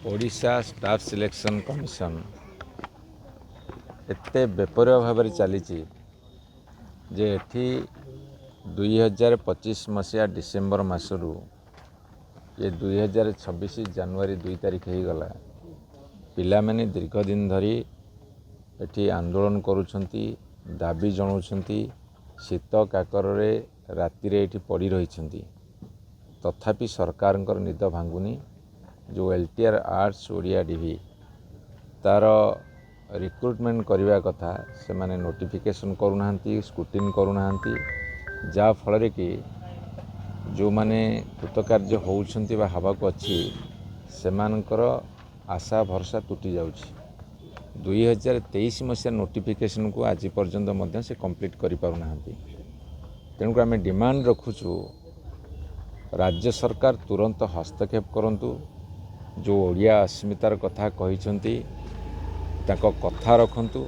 Odisha staff selection commission एते बेपर्य भाव चली जे एठी 2025 मसीहा डिसेम्बर मासरू ये 2026 जनवरी 2 तारिख हो गला। पिला माने दीर्घ दिन धरी एठी आंदोलन करुछंती, दाबी जणाउछंती, शीत काकर राति एठी पड़ी रहिछंती। तथापि सरकार निद भांगुनी। जो एलटीआर आर्ट्स ओडिया डीवी तार रिक्रुटमेंट करने कथा से माने नोटिफिकेशन करूना, स्क्रूटिन करूना, जा फल कि जो माने कृतकार्य होउछंती बा हवाक अच्छी से मानकर आशा भरसा तुटी जाउछि। 2023 मसीहा नोटिफिकेशन को आज पर्यंत से कंप्लीट करि पारुना। तेणुक आम डिमांड रखुचु राज्य सरकार तुरंत हस्तक्षेप करंतु। जो ओडिया अस्मितार कथा कहिसंती ताको कथा रखंतु।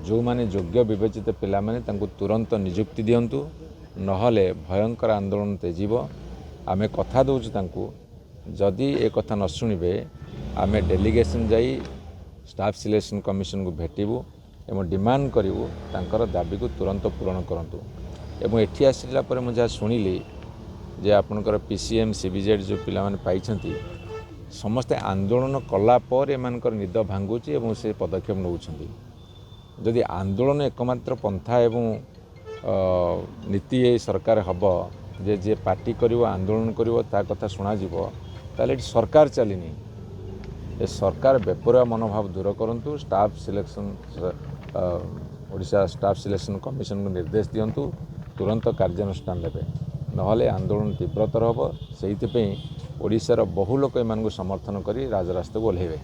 जो माने योग्य विवेचित पिला माने तांको तुरंत नियुक्ति दियंतु, नहले भयंकर आंदोलन तेजिब। आमे कथा दउछु तांको, जदि ए कथा न सुनिबे आमे डेलीगेशन जाई स्टाफ सिलेक्शन कमिशन को भेटिबु एवं डिमांड करिवु तांकर दाबी को तुरंत पूरण करंतु। एवं एठी आसिला परे मु जा सुनिली जे आपनकर पीसीएम सीबीजेड जो पिला माने पाइछंती समस्ते आंदोलन कला पर एमानकर निद भांगुची एवं से पदक्षेप नौछंती। जदि आंदोलन एकमात्र पंथा एवं नीति ए सरकार हब जे जे पार्टी करिवो आंदोलन करिवो ता कथा सुना जिवो ताले सरकार चलिनी। ए सरकार बेपरुआ मनोभाव दूर करंतु। Staff selection Odisha staff selection commission को निर्देश दियंतु, तुरंत कार्यानुष्ठान लेबे, नहले आंदोलन तीव्रतर हम। से ओडिशार बहु लोक एमानकु समर्थन करी राजरास्ता को ओह्लैबे।